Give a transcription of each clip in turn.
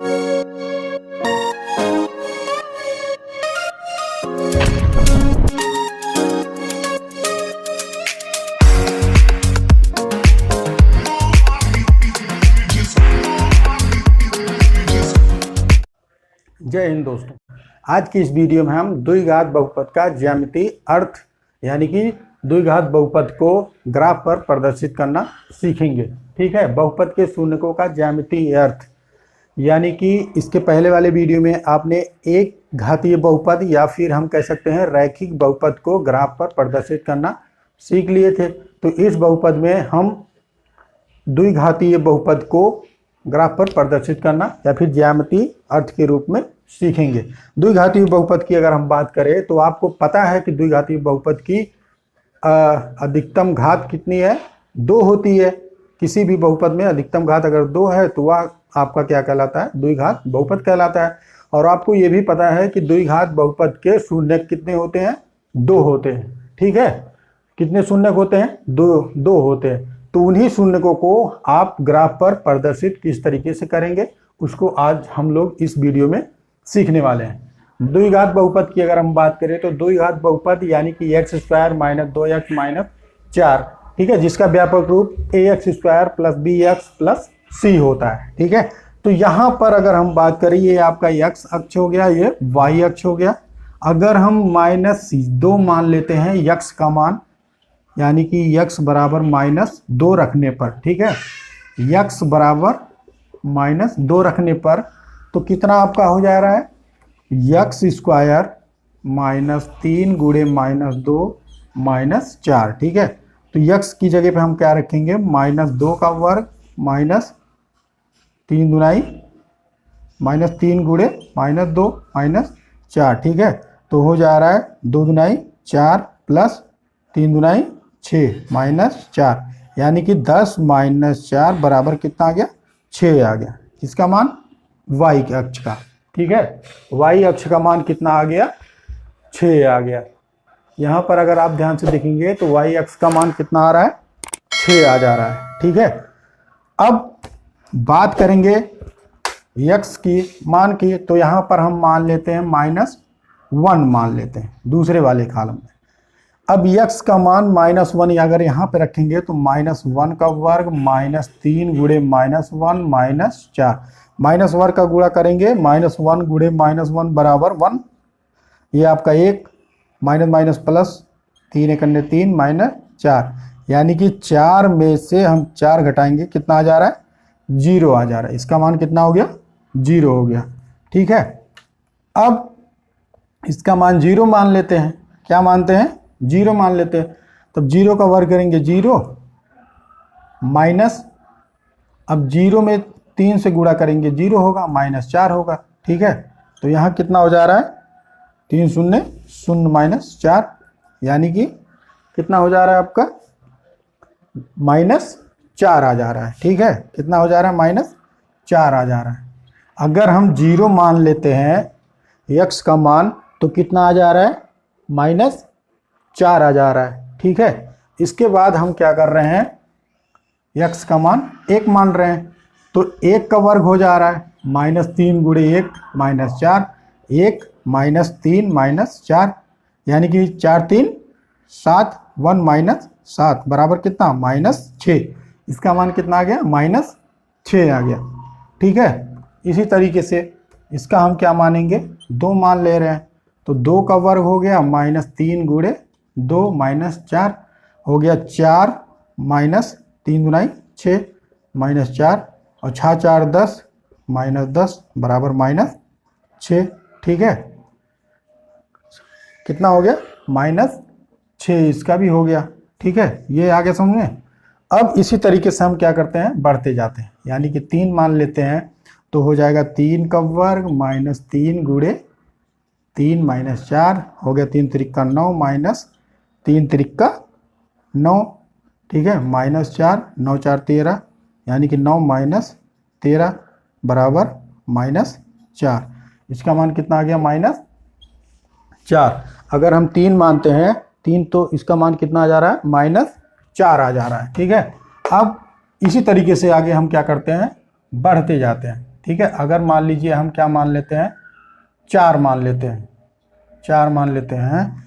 जय हिंद दोस्तों, आज की इस वीडियो में हम द्विघात बहुपद का ज्यामितीय अर्थ यानी कि द्विघात बहुपद को ग्राफ पर प्रदर्शित करना सीखेंगे। ठीक है, बहुपद के शून्यकों का ज्यामितीय अर्थ यानी कि इसके पहले वाले वीडियो में आपने एक घातीय बहुपद या फिर हम कह सकते हैं रैखिक बहुपद को ग्राफ पर प्रदर्शित करना सीख लिए थे। तो इस बहुपद में हम द्विघातीय बहुपद को ग्राफ पर प्रदर्शित करना या फिर ज्यामितीय अर्थ के रूप में सीखेंगे। द्विघातीय बहुपद की अगर हम बात करें तो आपको पता है कि द्विघातीय बहुपद की अधिकतम घात कितनी है? 2 होती है। किसी भी बहुपद में अधिकतम घात अगर 2 है तो वह आपका क्या कहलाता है? द्विघात बहुपद कहलाता है। और आपको ये भी पता है कि द्विघात बहुपद के शून्यक कितने होते हैं? 2 होते हैं। ठीक है, कितने शून्यक होते हैं? 2 होते हैं। तो उन्हीं शून्यकों को आप ग्राफ पर प्रदर्शित किस तरीके से करेंगे उसको आज हम लोग इस वीडियो में सीखने वाले हैं। द्विघात बहुपद की अगर हम बात करें तो द्विघात बहुपद यानी कि x² - 2x - 4, ठीक है, जिसका व्यापक रूप ax² + bx + c होता है। ठीक है, तो यहाँ पर अगर हम बात करें ये आपका x अक्ष हो गया, ये y अक्ष हो गया। अगर हम -2 मान लेते हैं x का मान यानी कि x बराबर -2 रखने पर, ठीक है, x बराबर -2 रखने पर तो कितना आपका हो जा रहा है? x² - 3 × -2 - 4। ठीक है, तो x की जगह पे हम क्या रखेंगे? -2 का वर्ग -3 दुनाई -3 × -2 - 4। ठीक है, तो हो जा रहा है 2 दुनाई 4 + 3 दुनाई 6 - 4 यानी कि 10 - 4 बराबर कितना आ गया? 6 आ गया। इसका मान y के अक्ष का। ठीक है, y अक्ष का मान कितना आ गया? 6 आ गया। यहाँ पर अगर आप ध्यान से देखेंगे तो y अक्ष का मान कितना आ रहा है? 6 आ जा रहा है। ठीक है, अब बात करेंगे x की मान की, तो यहाँ पर हम मान लेते हैं -1 मान लेते हैं दूसरे वाले कॉलम में। अब x का मान -1 अगर यहाँ पे रखेंगे तो -1 का वर्ग -3 × -1 - 4 -1 का गुणा करेंगे, -1 × -1 बराबर 1। ये आपका 1 माइनस प्लस 3 × 3 - 4 यानी कि 4 में से हम 4 घटाएंगे, कितना आ जा रहा है? 0 आ जा रहा है। इसका मान कितना हो गया? 0 हो गया। ठीक है, अब इसका मान 0 मान लेते हैं। क्या मानते हैं? 0 मान लेते हैं। तब 0 का वर्ग करेंगे 0 माइनस, अब 0 में 3 से गुणा करेंगे 0 होगा, -4 होगा। ठीक है, तो यहाँ कितना हो जा रहा है? 3 शून्य 0 - 4 यानी कि कितना हो जा रहा है आपका? -4 आ जा रहा है। ठीक है, कितना हो जा रहा है? -4 आ जा रहा है। अगर हम 0 मान लेते हैं x का मान तो कितना आ जा रहा है? -4 आ जा रहा है। ठीक है, इसके बाद हम क्या कर रहे हैं? x का मान 1 मान रहे हैं तो 1 का वर्ग हो जा रहा है, -3 × 1 - 4, 1 -3 - 4 यानी कि 4 3 7, 1 - 7 बराबर कितना? -6। इसका मान कितना आ गया? -6 आ गया। ठीक है, इसी तरीके से इसका हम क्या मानेंगे? 2 मान ले रहे हैं तो 2 का वर्ग हो गया -3 × 2 - 4 हो गया 4 -3 दुनाई 6 -4 और 6 4 10 -10 बराबर -6। ठीक है, कितना हो गया? -6। इसका भी हो गया। ठीक है, ये आगे समझ में। अब इसी तरीके से हम क्या करते हैं? बढ़ते जाते हैं, यानी कि 3 मान लेते हैं तो हो जाएगा 3 का वर्ग -3 × 3 - 4 हो गया 3 त्रिक 9 -3 त्रिक 9। ठीक है, -4 9 4 13 यानी कि 9 - 13 बराबर -4। इसका मान कितना आ गया? -4। अगर हम 3 मानते हैं 3 तो इसका मान कितना आ जा रहा है? -4 आ जा रहा है। ठीक है, अब इसी तरीके से आगे हम क्या करते हैं? बढ़ते जाते हैं। ठीक है। अगर मान लीजिए हम क्या मान लेते हैं, 4 मान लेते हैं, 4 मान लेते हैं,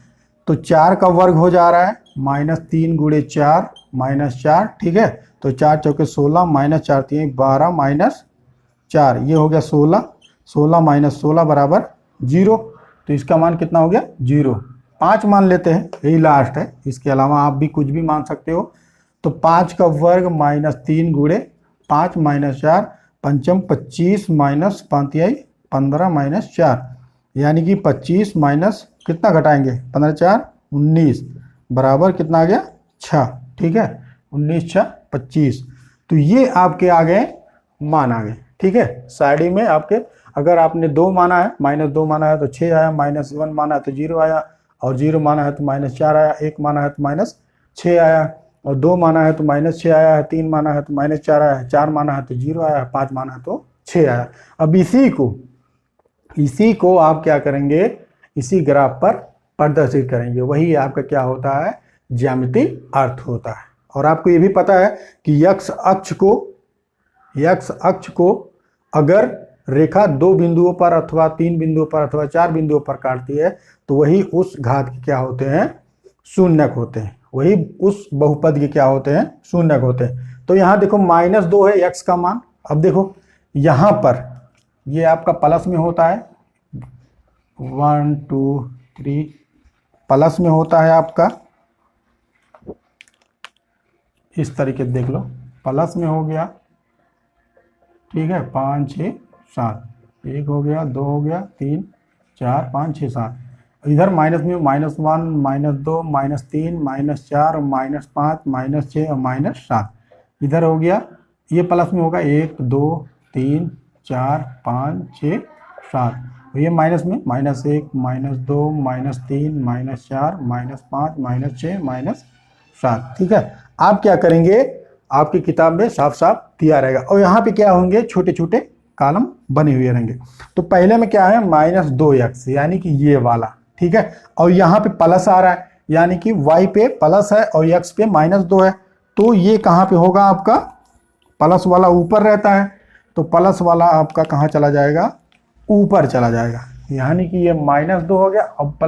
तो 4 का वर्ग हो जा रहा है -3 गुणे 4 -4, ठीक है। तो 4 चौके 16 -4 3 12 -4, ये हो गया 16, 16 - 16 बराबर 0। तो इसका मान कितना हो गया 0। 5 मान लेते हैं, यही लास्ट है, इसके अलावा आप भी कुछ भी मान सकते हो। तो 5 का वर्ग -3 गुणे 5 -4 पंचम 25 -5 15 -4, यानी कि 25 माइनस कितना घटाएंगे 15 4 19 बराबर कितना आ गया 6, ठीक है। 19 6 25। तो ये आपके आ गए मान आ गए, ठीक है। साइड में आपके अगर आपने 2 माना है, -2 माना है तो 6 आया, -1 माना है तो 0 आया, और 0 माना है तो -4 आया, 1 माना है तो -6 आया, और 2 माना है तो -6 आया है, 3 माना है तो -4 आया है, 4 माना है तो 0 आया है, 5 माना है तो 6 आया। अब इसी को आप क्या करेंगे, इसी ग्राफ पर प्रदर्शित करेंगे, वही आपका क्या होता है, ज्यामितीय अर्थ होता है। और आपको ये भी पता है कि x अक्ष को अगर रेखा 2 बिंदुओं पर अथवा 3 बिंदुओं पर अथवा 4 बिंदुओं पर काटती है तो वही उस घात के क्या होते हैं, शून्यक होते हैं, वही उस बहुपद के क्या होते हैं, शून्यक होते हैं। तो यहाँ देखो -2 है x का मान। अब देखो यहाँ पर ये आपका प्लस में होता है, 1 2 3 प्लस में होता है आपका, इस तरीके से देख लो, प्लस में हो गया, ठीक है। 5 6 7, 1 हो गया, 2 हो गया, 3 4 5 6 7। इधर माइनस में -1 -2 -3 -4 -5 -6 और -7 इधर हो गया। ये प्लस में होगा 1 2 3 4 5 6 7, ये माइनस में -1 -2 -3 -4 -5 -6 -7, ठीक है। आप क्या करेंगे, आपकी किताब में साफ साफ दिया रहेगा, और यहाँ पे क्या होंगे, छोटे छोटे कॉलम बने हुए रहेंगे। तो पहले में क्या है, -2x यानी कि ये वाला, ठीक है। और यहाँ पे प्लस आ रहा है, यानी कि y पे प्लस है और x पे -2 है। तो ये कहाँ पे होगा, आपका प्लस वाला ऊपर रहता है, तो प्लस वाला आपका कहाँ चला जाएगा, ऊपर चला जाएगा, यानी कि ये -2 हो गया। अब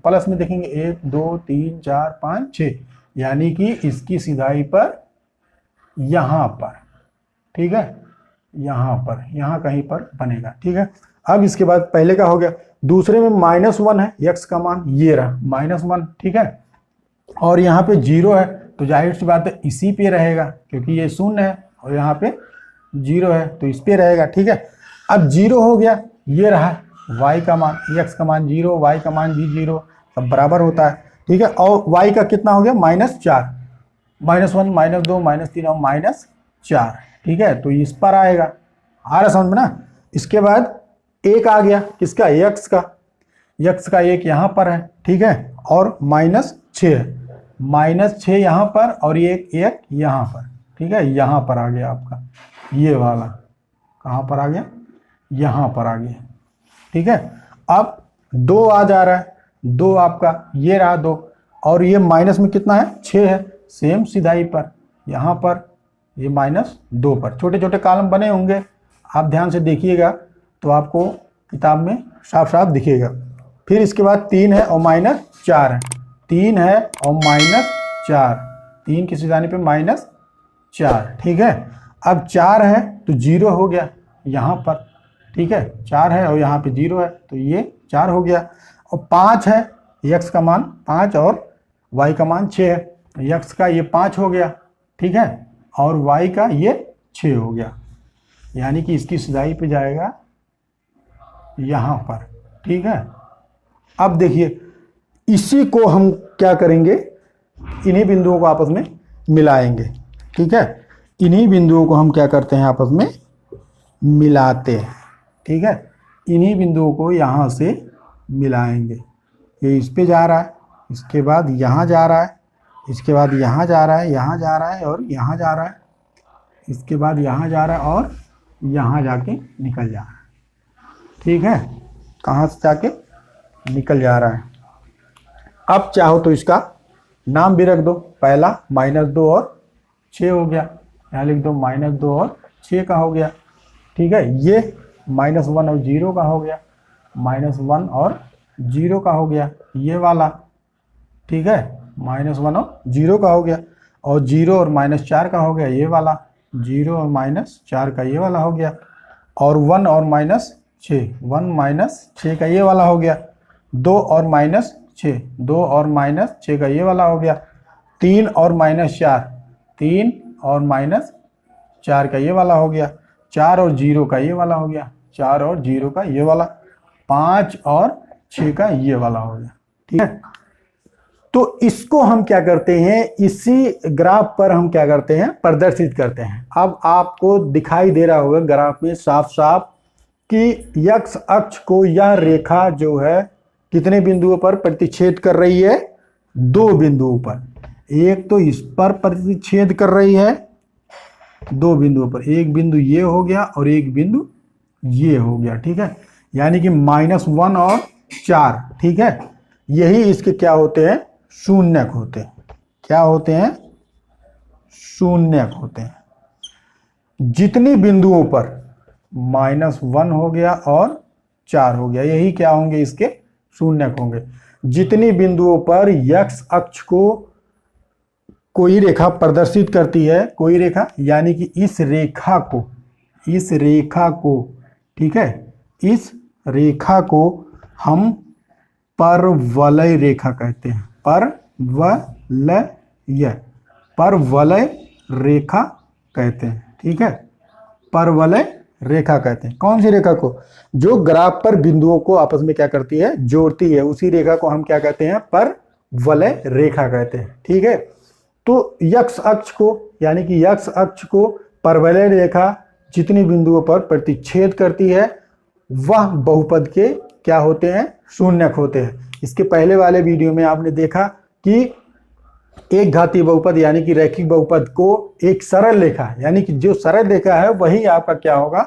प्लस में देखेंगे 1 2 3 4 5 6, यानी कि इसकी सीधाई पर यहाँ पर, ठीक है, यहाँ पर, यहाँ कहीं पर बनेगा, ठीक है। अब इसके बाद पहले का हो गया, दूसरे में -1 है, x का मान ये रहा -1, ठीक है। और यहाँ पे 0 है, तो जाहिर सी बात है इसी पे रहेगा, क्योंकि ये 0 है और यहाँ पे 0 है, तो इस पे रहेगा, ठीक है। अब 0 हो गया, ये रहा y का मान, x का मान 0, y का मान भी 0, सब बराबर होता है, ठीक है। और y का कितना हो गया, -4, -1 -2 -3 और -4, ठीक है। तो इस पर आएगा, आ रहा समझ में ना। इसके बाद 1 आ गया, किसका, x का 1 यहाँ पर है, ठीक है। और -6 है, -6 यहाँ पर और ये 1 यहाँ पर, ठीक है। यहाँ पर आ गया आपका ये वाला, कहाँ पर आ गया, यहाँ पर आ गया, ठीक है। अब 2 आ जा रहा है, 2 आपका ये रहा 2, और ये माइनस में कितना है, 6 है, सेम सीधाई पर, यहाँ पर ये -2 पर छोटे छोटे कॉलम बने होंगे, आप ध्यान से देखिएगा तो आपको किताब में साफ साफ दिखेगा। फिर इसके बाद 3 है और -4 है, 3 है और -4, 3 की सीधाई पे -4, ठीक है। अब 4 है तो 0 हो गया यहाँ पर, ठीक है, 4 है और यहाँ पे 0 है, तो ये 4 हो गया। और 5 है, x का मान 5 और y का मान 6 है, x का ये 5 हो गया, ठीक है, और y का ये 6 हो गया, यानी कि इसकी सीधाई पे जाएगा यहाँ पर, ठीक है। अब देखिए इसी को हम क्या करेंगे, इन्हीं बिंदुओं को आपस में मिलाएंगे, ठीक है। इन्हीं बिंदुओं को हम क्या करते हैं, आपस में मिलाते हैं, ठीक है। इन्हीं बिंदुओं को यहाँ से मिलाएंगे, ये इस पे जा रहा है, इसके बाद यहाँ जा रहा है, इसके बाद यहाँ जा रहा है, यहाँ जा रहा है और यहाँ जा रहा है, इसके बाद यहाँ जा रहा है और यहाँ जाके निकल जा रहा है, ठीक है। कहाँ से जाके निकल जा रहा है। अब चाहो तो इसका नाम भी रख दो, पहला -2 और 6 हो गया, यहाँ लिख दो -2 और 6 का हो गया, ठीक है। ये -1 और 0 का हो गया, -1 और 0 का हो गया ये वाला, ठीक है। -1 और 0 का हो गया, और 0 और -4 का हो गया ये वाला, 0 और -4 का ये वाला हो गया, और 1 और -6, 1 -6 का ये वाला हो गया, 2 और -6, 2 और -6 का ये वाला हो गया, 3 और -4, 3 और -4 का ये वाला हो गया, 4 और 0 का ये वाला हो गया, 4 और 0 का ये वाला, 5 और 6 का ये वाला हो गया, ठीक है। तो इसको हम क्या करते हैं, इसी ग्राफ पर हम क्या करते हैं, प्रदर्शित करते हैं। अब आपको दिखाई दे रहा होगा ग्राफ में साफ साफ कि x अक्ष को यह रेखा जो है कितने बिंदुओं पर प्रतिच्छेद कर रही है, 2 बिंदुओं पर। एक तो इस पर प्रतिच्छेद कर रही है 2 बिंदुओं पर, एक बिंदु ये हो गया और एक बिंदु ये हो गया, ठीक है। यानी कि -1 और 4, ठीक है। यही इसके क्या होते हैं, शून्यक होते हैं। क्या होते हैं, शून्यक होते हैं। जितनी बिंदुओं पर -1 हो गया और 4 हो गया, यही क्या होंगे, इसके शून्यक होंगे। जितनी बिंदुओं पर x अक्ष को कोई रेखा प्रदर्शित करती है, कोई रेखा, यानी कि इस रेखा को, इस रेखा को, ठीक है, इस रेखा को हम परवलय रेखा कहते हैं। परवलय रेखा कहते हैं, ठीक है। परवलय रेखा कहते हैं कौन सी रेखा को, जो ग्राफ पर बिंदुओं को आपस में क्या करती है, जोड़ती है, उसी रेखा को हम क्या कहते हैं, परवलय रेखा कहते हैं, ठीक है। तो x अक्ष को, यानी कि x अक्ष को परवलय रेखा जितनी बिंदुओं पर प्रतिच्छेद करती है वह बहुपद के क्या होते हैं, शून्यक होते हैं। इसके पहले वाले वीडियो में आपने देखा कि एक घातीय बहुपद यानी कि रैखिक बहुपद को एक सरल रेखा, यानी कि जो सरल रेखा है वही आपका क्या होगा,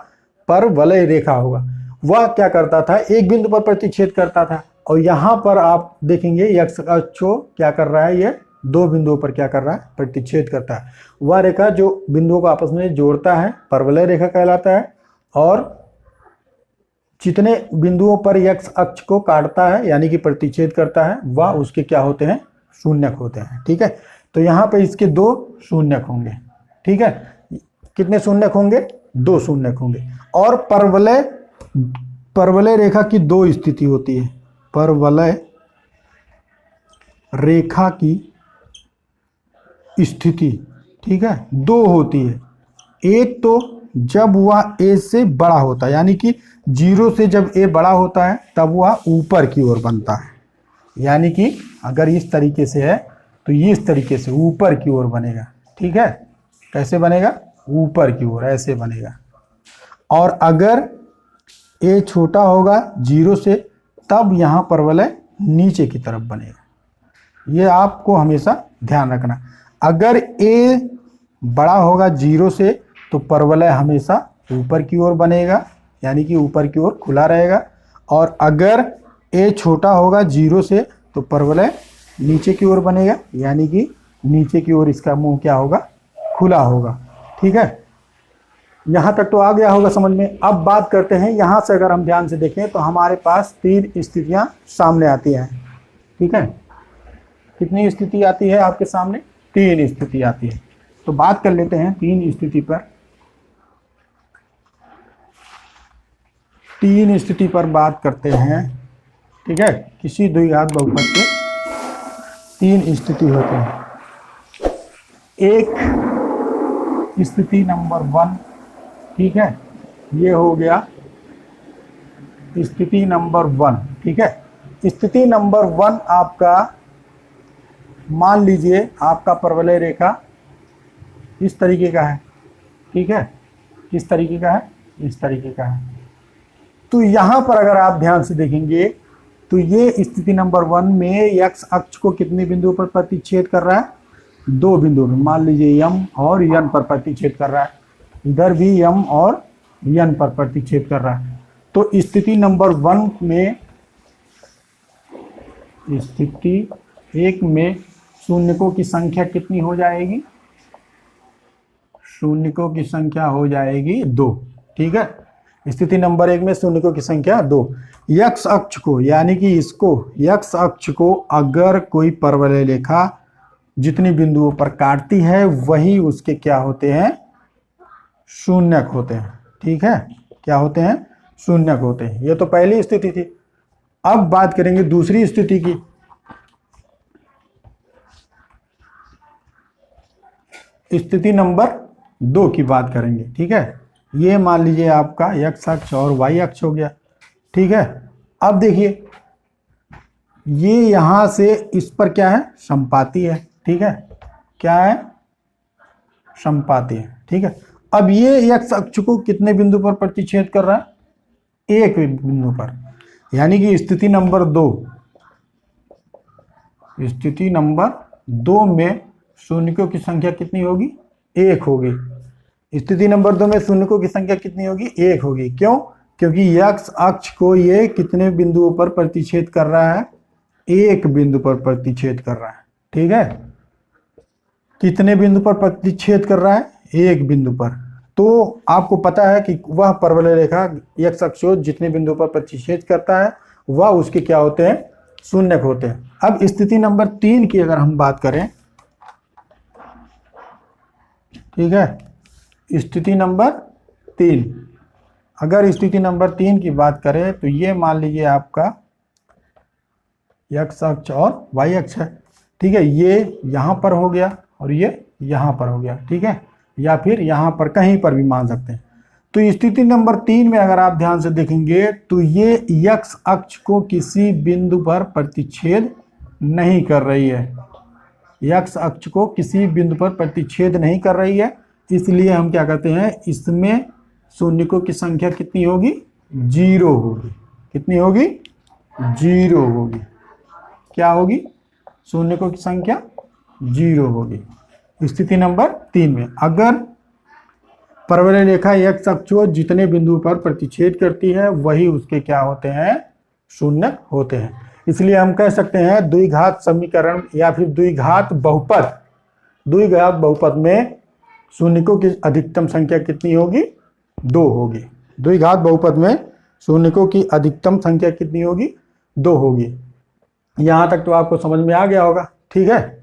परवलय रेखा होगा। वह क्या करता था, एक बिंदु पर प्रतिच्छेद करता था, और यहाँ पर आप देखेंगे x अक्ष को क्या कर रहा है, ये 2 बिंदुओं पर क्या कर रहा है, प्रतिच्छेद करता है। वह रेखा जो बिंदुओं को आपस में जोड़ता है परवलय रेखा कहलाता है, और जितने बिंदुओं पर x अक्ष को काटता है यानी कि प्रतिच्छेद करता है वह उसके क्या होते हैं, शून्यक होते हैं, ठीक है। तो यहाँ पे इसके 2 शून्यक होंगे, ठीक है। कितने शून्यक होंगे, 2 शून्यक होंगे। और परवलय रेखा की 2 स्थिति होती है। परवलय रेखा की स्थिति, ठीक है, 2 होती है। एक तो जब वह a से बड़ा होता है, यानी कि 0 से जब a बड़ा होता है तब वह ऊपर की ओर बनता है, यानी कि अगर इस तरीके से है तो ये इस तरीके से ऊपर की ओर बनेगा, ठीक है। कैसे बनेगा, ऊपर की ओर ऐसे बनेगा। और अगर a छोटा होगा 0 से तब यहाँ परवलय नीचे की तरफ बनेगा। ये आपको हमेशा ध्यान रखना। अगर a बड़ा होगा 0 से तो परवलय हमेशा ऊपर की ओर बनेगा, यानी कि ऊपर की ओर खुला रहेगा। और अगर a छोटा होगा 0 से तो परवलय नीचे की ओर बनेगा, यानी कि नीचे की ओर इसका मुंह क्या होगा, खुला होगा, ठीक है। यहाँ तक तो आ गया होगा समझ में। अब बात करते हैं, यहाँ से अगर हम ध्यान से देखें तो हमारे पास 3 स्थितियाँ सामने आती हैं, ठीक है। कितनी स्थिति आती है आपके सामने, 3 स्थिति आती है। तो बात कर लेते हैं 3 स्थिति पर। 3 स्थिति पर बात करते हैं, ठीक है। किसी द्विघात बहुपद के 3 स्थिति होते हैं। एक स्थिति नंबर 1, ठीक है, ये हो गया स्थिति नंबर 1, ठीक है। स्थिति नंबर 1 आपका, मान लीजिए आपका परवलय रेखा इस तरीके का है, ठीक है। किस तरीके का है, इस तरीके का है। तो यहाँ पर अगर आप ध्यान से देखेंगे तो ये स्थिति नंबर 1 में x अक्ष को कितने बिंदुओं पर प्रतिच्छेद कर रहा है, 2 बिंदुओं में। मान लीजिए m और n पर प्रतिच्छेद कर रहा है, इधर भी m और n पर प्रतिच्छेद कर रहा है। तो स्थिति नंबर 1 में, स्थिति 1 में शून्यकों की संख्या कितनी हो जाएगी, शून्यकों की संख्या हो जाएगी 2, ठीक है। स्थिति नंबर 1 में शून्यकों की संख्या 2। यक्ष अक्ष को यानी कि इसको यक्ष अक्ष को अगर कोई परवलय रेखा जितनी बिंदुओं पर काटती है वही उसके क्या होते हैं, शून्यक होते हैं। ठीक है, क्या होते हैं, शून्यक होते हैं। ये तो पहली स्थिति थी। अब बात करेंगे दूसरी स्थिति की। स्थिति नंबर 2 की बात करेंगे। ठीक है, ये मान लीजिए आपका एक्स अक्ष और वाई अक्ष हो गया। ठीक है, अब देखिए ये यहां से इस पर क्या है, संपाती है। ठीक है, क्या है, संपाती है। ठीक है, अब ये एक्स अक्ष को कितने बिंदु पर प्रतिच्छेद कर रहा है, एक बिंदु पर, यानी कि स्थिति नंबर 2, स्थिति नंबर 2 में शून्यकों की संख्या कितनी होगी, 1 होगी। स्थिति नंबर 2 में शून्यकों की संख्या कितनी होगी, 1 होगी। क्यों, क्योंकि एक्स अक्ष को ये कितने बिंदुओं पर प्रतिच्छेद कर रहा है, एक बिंदु पर प्रतिच्छेद कर रहा है। ठीक है, कितने बिंदु पर प्रतिच्छेद कर रहा है, एक बिंदु पर। तो आपको पता है कि वह परवलय रेखा एक्स अक्ष को जितने बिंदु पर प्रतिच्छेद करता है वह उसके क्या होते हैं, शून्यक होते हैं। अब स्थिति नंबर 3 की अगर हम बात करें, ठीक है, स्थिति नंबर 3, अगर स्थिति नंबर 3 की बात करें तो ये मान लीजिए आपका एक्स अक्ष और वाई अक्ष है। ठीक है, ये यहाँ पर हो गया और ये यहाँ पर हो गया। ठीक है, या फिर यहाँ पर कहीं पर भी मान सकते हैं। तो स्थिति नंबर 3 में अगर आप ध्यान से देखेंगे तो ये एक्स अक्ष को किसी बिंदु पर प्रतिच्छेद नहीं कर रही है, एक्स अक्ष को किसी बिंदु पर प्रतिच्छेद नहीं कर रही है। इसलिए हम क्या कहते हैं, इसमें शून्यकों की संख्या कितनी होगी, 0 होगी। कितनी होगी, 0 होगी। क्या होगी, शून्यकों की संख्या 0 होगी। स्थिति नंबर 3 में अगर परवलय रेखा एक्स अक्ष को जितने बिंदु पर प्रतिच्छेद करती है वही उसके क्या होते हैं, शून्यक होते हैं। इसलिए हम कह सकते हैं द्विघात समीकरण या फिर द्विघात बहुपद, द्विघात बहुपद में शून्यकों की अधिकतम संख्या कितनी होगी, 2 होगी। द्विघात बहुपद में शून्यकों की अधिकतम संख्या कितनी होगी, 2 होगी। यहाँ तक तो आपको समझ में आ गया होगा। ठीक है,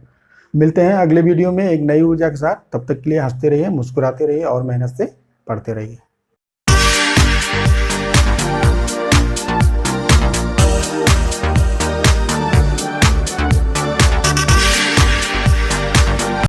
मिलते हैं अगले वीडियो में एक नई ऊर्जा के साथ। तब तक के लिए हंसते रहिए, मुस्कुराते रहिए और मेहनत से पढ़ते रहिए।